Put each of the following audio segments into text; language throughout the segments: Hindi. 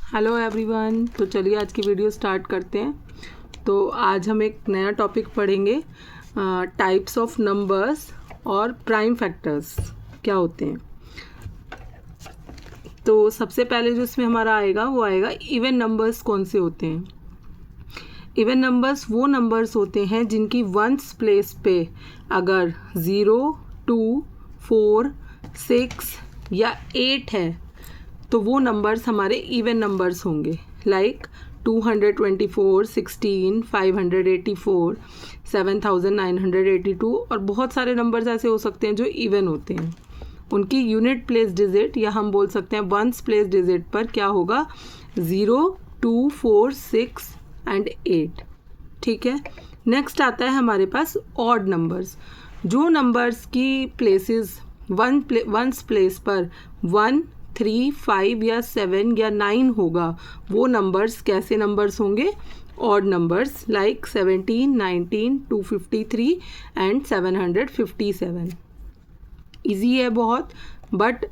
Hello everyone. तो चलिए आज की वीडियो स्टार्ट करते हैं। तो आज हम एक नया टॉपिक पढ़ेंगे, टाइप्स ऑफ नंबर्स और प्राइम फैक्टर्स क्या होते हैं। तो सबसे पहले जो इसमें हमारा आएगा वो आएगा इवन नंबर्स कौन से होते हैं। इवन नंबर्स वो नंबर्स होते हैं जिनकी वंस प्लेस पे अगर 0, 2, 4, 6 या 8 है तो वो नंबर्स हमारे इवन नंबर्स होंगे। लाइक 224, 16, 584, 7982 और बहुत सारे नंबर्स ऐसे हो सकते हैं जो इवन होते हैं। उनकी यूनिट प्लेस डिजिट या हम बोल सकते हैं वंस प्लेस डिजिट पर क्या होगा, 0, 2, 4, 6 एंड 8। ठीक है। नेक्स्ट आता है हमारे पास ऑड नंबर्स। जो नंबर्स की प्लेसेस वंस प्लेस पर 1, 3, 5 या 7 या 9 होगा वो नंबर्स कैसे नंबर्स होंगे, odd numbers. Like 17, 19, 253 and 757। Easy है बहुत, बट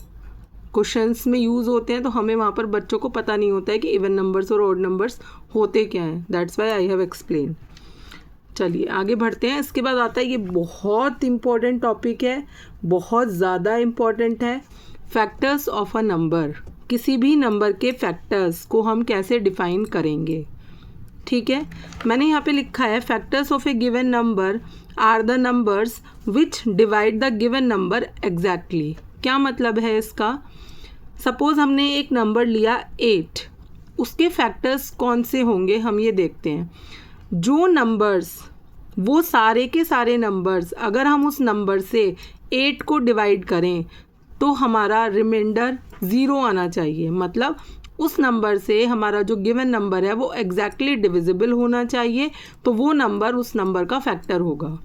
क्वेश्चंस में यूज़ होते हैं तो हमें वहाँ पर बच्चों को पता नहीं होता है कि इवन नंबर्स और ऑड नंबर्स होते क्या हैं। That's why I have explain. चलिए आगे बढ़ते हैं। इसके बाद आता है, ये बहुत इम्पॉर्टेंट टॉपिक है, बहुत ज़्यादा इम्पॉर्टेंट है, फैक्टर्स ऑफ अ नंबर। किसी भी नंबर के फैक्टर्स को हम कैसे डिफाइन करेंगे। ठीक है। मैंने यहाँ पे लिखा है factors of a given number are the numbers which divide the given number exactly. क्या मतलब है इसका। सपोज हमने एक नंबर लिया 8, उसके फैक्टर्स कौन से होंगे हम ये देखते हैं। जो नंबर्स, वो सारे के सारे नंबर्स अगर हम उस नंबर से 8 को डिवाइड करें तो हमारा रिमाइंडर 0 आना चाहिए। मतलब उस नंबर से हमारा जो गिवन नंबर है वो एग्जैक्टली डिविजिबल होना चाहिए, तो वो नंबर उस नंबर का फैक्टर होगा।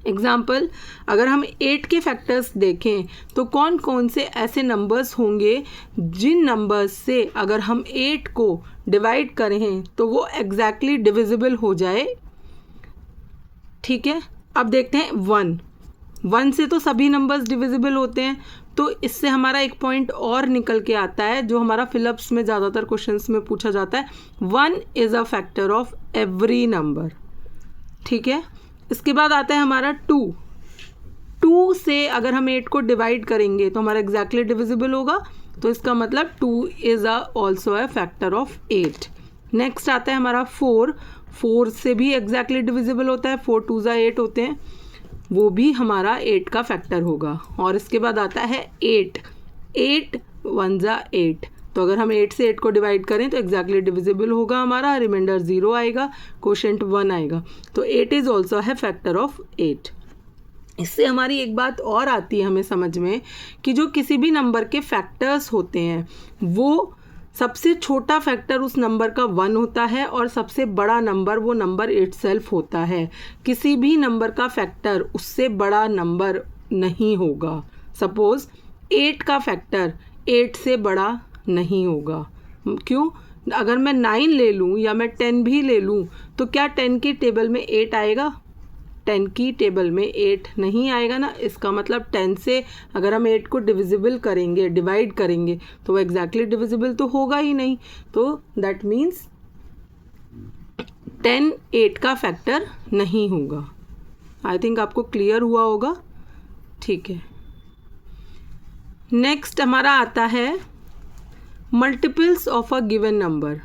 एग्जाम्पल, अगर हम 8 के फैक्टर्स देखें तो कौन कौन से ऐसे नंबर्स होंगे जिन नंबर्स से अगर हम 8 को डिवाइड करें तो वो एग्जैक्टली डिविजिबल हो जाए। ठीक है। अब देखते हैं 1 से तो सभी नंबर्स डिविजिबल होते हैं, तो इससे हमारा एक पॉइंट और निकल के आता है जो हमारा फिलअप्स में ज़्यादातर क्वेश्चंस में पूछा जाता है। 1 is a factor of every number. ठीक है। इसके बाद आता है हमारा 2 से अगर हम 8 को डिवाइड करेंगे तो हमारा एग्जैक्टली डिविजिबल होगा, तो इसका मतलब 2 is also a factor of 8। Next आता है हमारा 4 से भी एग्जैक्टली डिविजिबल होता है, 4 2 8 होते हैं, वो भी हमारा 8 का फैक्टर होगा। और इसके बाद आता है 8 1 8, तो अगर हम 8 से 8 को डिवाइड करें तो एग्जैक्टली डिविजिबल होगा हमारा, रिमाइंडर 0 आएगा, क्वोशेंट 1 आएगा, तो 8 इज़ ऑल्सो है फैक्टर ऑफ 8। इससे हमारी एक बात और आती है हमें समझ में कि जो किसी भी नंबर के फैक्टर्स होते हैं वो सबसे छोटा फैक्टर उस नंबर का 1 होता है और सबसे बड़ा नंबर वो नंबर इटसेल्फ होता है। किसी भी नंबर का फैक्टर उससे बड़ा नंबर नहीं होगा। सपोज 8 का फैक्टर 8 से बड़ा नहीं होगा। क्यों? अगर मैं 9 ले लूँ या मैं 10 भी ले लूँ तो क्या 10 की टेबल में 8 आएगा? 10 की टेबल में 8 नहीं आएगा ना। इसका मतलब 10 से अगर हम 8 को डिविजिबल करेंगे, डिवाइड करेंगे, तो वो एग्जैक्टली डिविजिबल तो होगा ही नहीं। तो दैट मीन्स 10 8 का फैक्टर नहीं होगा। आई थिंक आपको क्लियर हुआ होगा। ठीक है। नेक्स्ट हमारा आता है multiples of a given number.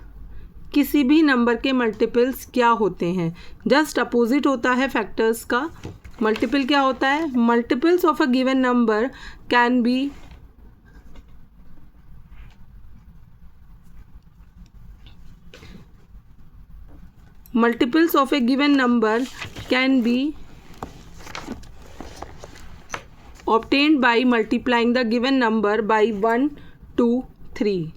किसी भी नंबर के मल्टीपल्स क्या होते हैं? जस्ट अपोजिट होता है फैक्टर्स का। मल्टीपल क्या होता है? Multiples of a given number can be multiples of a given number can be obtained by multiplying the given number by 1, 2, 3.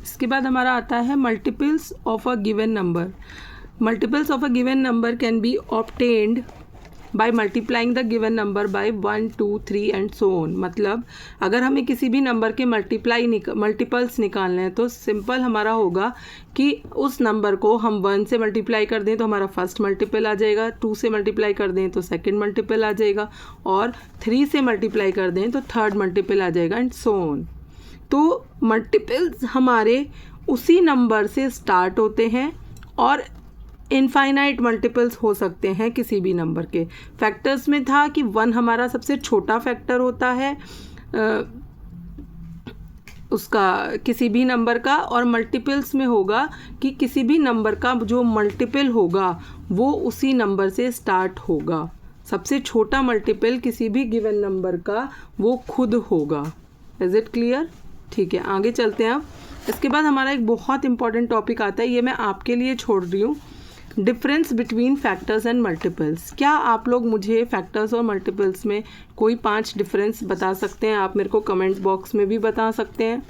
इसके बाद हमारा आता है multiples of a given number. Multiples of a given number can be obtained by multiplying the given number by 1 2 3 and so on. मतलब अगर हमें किसी भी नंबर के मल्टीपल्स निकालने हैं तो सिंपल हमारा होगा कि उस नंबर को हम 1 से मल्टीप्लाई कर दें तो हमारा फर्स्ट मल्टीपल आ जाएगा, 2 से मल्टीप्लाई कर दें तो सेकंड मल्टीपल आ जाएगा, और 3 से मल्टीप्लाई कर दें तो थर्ड मल्टीपल आ जाएगा एंड सो ऑन। तो मल्टीपल्स हमारे उसी नंबर से स्टार्ट होते हैं और इनफाइनाइट मल्टीपल्स हो सकते हैं किसी भी नंबर के। फैक्टर्स में था कि 1 हमारा सबसे छोटा फैक्टर होता है उसका किसी भी नंबर का, और मल्टीपल्स में होगा कि किसी भी नंबर का जो मल्टीपल होगा वो उसी नंबर से स्टार्ट होगा। सबसे छोटा मल्टीपल किसी भी गिवन नंबर का वो खुद होगा। Is it clear? ठीक है, आगे चलते हैं। अब इसके बाद हमारा एक बहुत इंपॉर्टेंट टॉपिक आता है, ये मैं आपके लिए छोड़ रही हूँ, difference between factors and multiples. क्या आप लोग मुझे फैक्टर्स और मल्टीपल्स में कोई 5 डिफरेंस बता सकते हैं? आप मेरे को कमेंट बॉक्स में भी बता सकते हैं,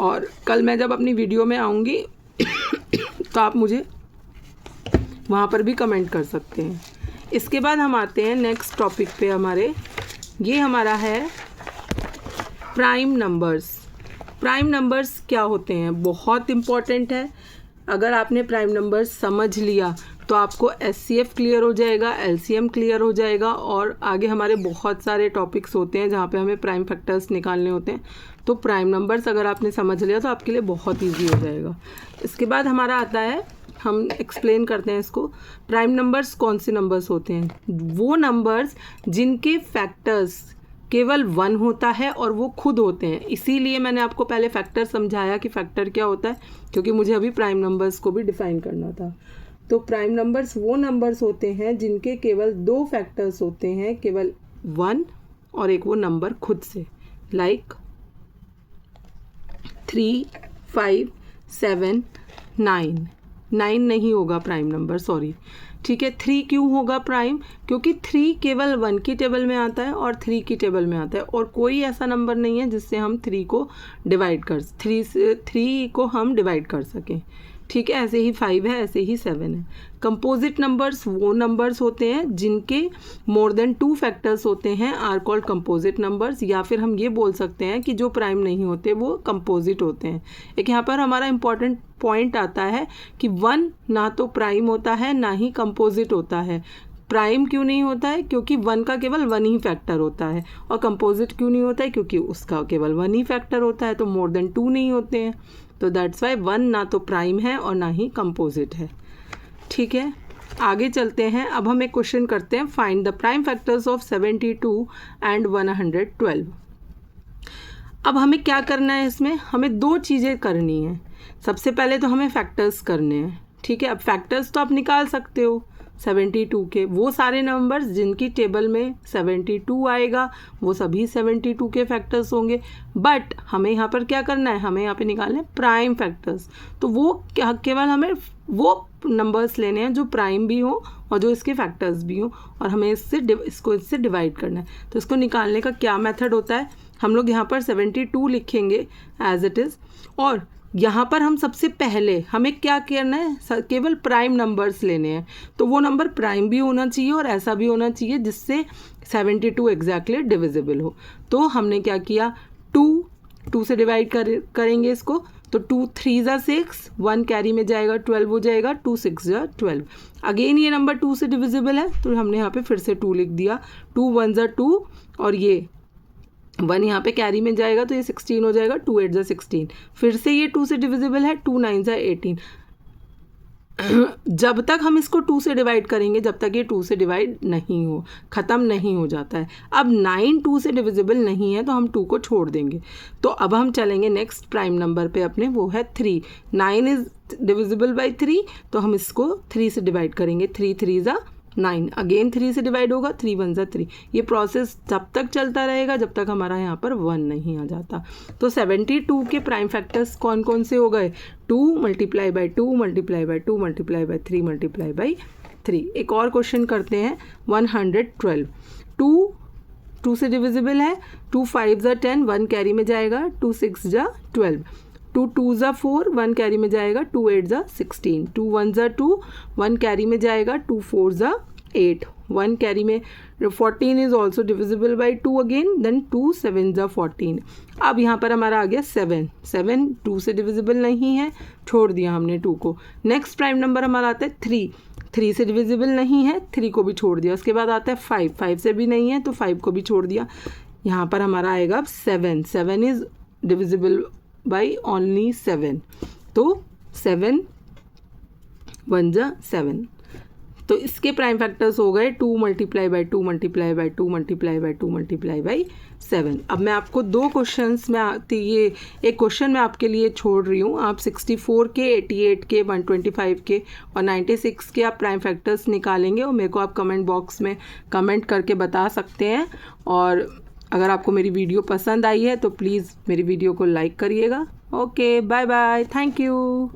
और कल मैं जब अपनी वीडियो में आऊँगी तो आप मुझे वहाँ पर भी कमेंट कर सकते हैं। इसके बाद हम आते हैं नेक्स्ट टॉपिक पे हमारे, ये हमारा है प्राइम नंबर्स। प्राइम नंबर्स क्या होते हैं? बहुत इम्पॉर्टेंट है। अगर आपने प्राइम नंबर्स समझ लिया तो आपको SCF क्लियर हो जाएगा, LCM क्लियर हो जाएगा, और आगे हमारे बहुत सारे टॉपिक्स होते हैं जहाँ पे हमें प्राइम फैक्टर्स निकालने होते हैं। तो प्राइम नंबर्स अगर आपने समझ लिया तो आपके लिए बहुत ईजी हो जाएगा। इसके बाद हमारा आता है, हम एक्सप्लेन करते हैं इसको। प्राइम नंबर्स कौन से नंबर्स होते हैं? वो नंबर्स जिनके फैक्टर्स केवल 1 होता है और वो खुद होते हैं। इसीलिए मैंने आपको पहले फैक्टर समझाया कि फैक्टर क्या होता है, क्योंकि मुझे अभी प्राइम नंबर्स को भी डिफाइन करना था। तो प्राइम नंबर्स वो नंबर्स होते हैं जिनके केवल 2 फैक्टर्स होते हैं, केवल 1 और एक वो नंबर खुद से, लाइक 3 5 7 9। 9 नहीं होगा प्राइम नंबर, सॉरी। ठीक है, 3 क्यों होगा प्राइम? क्योंकि 3 केवल 1 की टेबल में आता है और 3 की टेबल में आता है, और कोई ऐसा नंबर नहीं है जिससे हम 3 को डिवाइड कर 3 को हम डिवाइड कर सकें। ठीक है, ऐसे ही 5 है, ऐसे ही 7 है। कंपोजिट नंबर्स वो नंबर्स होते हैं जिनके मोर देन 2 फैक्टर्स होते हैं, आर कॉल्ड कंपोजिट नंबर्स, या फिर हम ये बोल सकते हैं कि जो प्राइम नहीं होते वो कंपोजिट होते हैं। एक यहाँ पर हमारा इंपॉर्टेंट पॉइंट आता है कि 1 ना तो प्राइम होता है ना ही कंपोजिट होता है। प्राइम क्यों नहीं होता है? क्योंकि 1 का केवल 1 ही फैक्टर होता है। और कंपोजिट क्यों नहीं होता है? क्योंकि उसका केवल 1 ही फैक्टर होता है, तो मोर देन 2 नहीं होते हैं। तो दैट्स वाई 1 ना तो प्राइम है और ना ही कंपोजिट है। ठीक है, आगे चलते हैं। अब हम एक क्वेश्चन करते हैं, find the prime factors of 72 and 112। अब हमें क्या करना है? इसमें हमें 2 चीज़ें करनी है। सबसे पहले तो हमें फैक्टर्स करने हैं। ठीक है, अब फैक्टर्स तो आप निकाल सकते हो 72 के, वो सारे नंबर्स जिनकी टेबल में 72 आएगा वो सभी 72 के फैक्टर्स होंगे। बट हमें यहाँ पर क्या करना है? हमें यहाँ पे निकालना है प्राइम फैक्टर्स। तो वो केवल हमें वो नंबर्स लेने हैं जो प्राइम भी हो और जो इसके फैक्टर्स भी हो, और हमें इससे डिवाइड करना है। तो इसको निकालने का क्या मेथड होता है? हम लोग यहाँ पर 72 लिखेंगे एज इट इज़, और यहाँ पर हम सबसे पहले हमें क्या करना है? केवल प्राइम नंबर्स लेने हैं। तो वो नंबर प्राइम भी होना चाहिए और ऐसा भी होना चाहिए जिससे 72 एग्जैक्टली डिविजिबल हो। तो हमने क्या किया? 2 से डिवाइड करेंगे इसको। तो 2 3 ज़ा 6, 1 कैरी में जाएगा 12 हो जाएगा, 2 6 ज़ा 12। अगेन ये नंबर 2 से डिविजिबल है तो हमने यहाँ पे फिर से 2 लिख दिया। 2 1 ज़ा 2 और ये 1 यहाँ पे कैरी में जाएगा तो ये 16 हो जाएगा, 2 8 ज़ा 16। फिर से ये 2 से डिविजिबल है, 2 9 ज़ा 18। जब तक हम इसको 2 से डिवाइड करेंगे, जब तक ये 2 से डिवाइड नहीं हो, ख़त्म नहीं हो जाता है। अब 9 2 से डिविजिबल नहीं है तो हम 2 को छोड़ देंगे। तो अब हम चलेंगे नेक्स्ट प्राइम नंबर पे अपने, वो है 3। 9 इज़ डिविजिबल बाई 3, तो हम इसको 3 से डिवाइड करेंगे। 3 3 ज़ा 9, अगेन 3 से डिवाइड होगा, 3 1 ज़ा 3। ये प्रोसेस तब तक चलता रहेगा जब तक हमारा यहाँ पर 1 नहीं आ जाता। तो 72 के प्राइम फैक्टर्स कौन कौन से हो गए? 2 multiply by 2 multiply by 2 multiply by 3 multiply by 3। एक और क्वेश्चन करते हैं, 112। 2 से डिविजिबल है, 2 5 ज़ा 10, 1 कैरी में जाएगा, 2 6 ज़ा 12। 2 2 ज़ा 4, 1 कैरी में जाएगा, 2 8 ज़ा 16। 2 1 ज़ा 2, 1 कैरी में जाएगा, 2 4 ज़ा 8, 1 कैरी में 14 is also divisible by 2 again, then 2 7 ज़ा 14। अब यहाँ पर हमारा आ गया 7, 7 2 से डिविजिबल नहीं है, छोड़ दिया हमने 2 को। नेक्स्ट प्राइम नंबर हमारा आता है 3, 3 से डिविजिबल नहीं है, 3 को भी छोड़ दिया। उसके बाद आता है 5, 5 से भी नहीं है तो 5 को भी छोड़ दिया। यहाँ पर हमारा आएगा अब 7, 7 इज़ डिविजिबल बाई ओनली 7, तो 7 1 ज़ा 7। तो इसके प्राइम फैक्टर्स हो गए 2 multiply by 2 multiply by 2 multiply by 2 multiply by 7। अब मैं आपको 2 क्वेश्चंस में ये एक क्वेश्चन मैं आपके लिए छोड़ रही हूँ। आप 64 के, 88 के, 125 के और 96 के आप प्राइम फैक्टर्स निकालेंगे और मेरे को आप कमेंट बॉक्स में कमेंट करके बता सकते हैं। और अगर आपको मेरी वीडियो पसंद आई है तो प्लीज़ मेरी वीडियो को लाइक करिएगा। Okay, bye bye, thank you.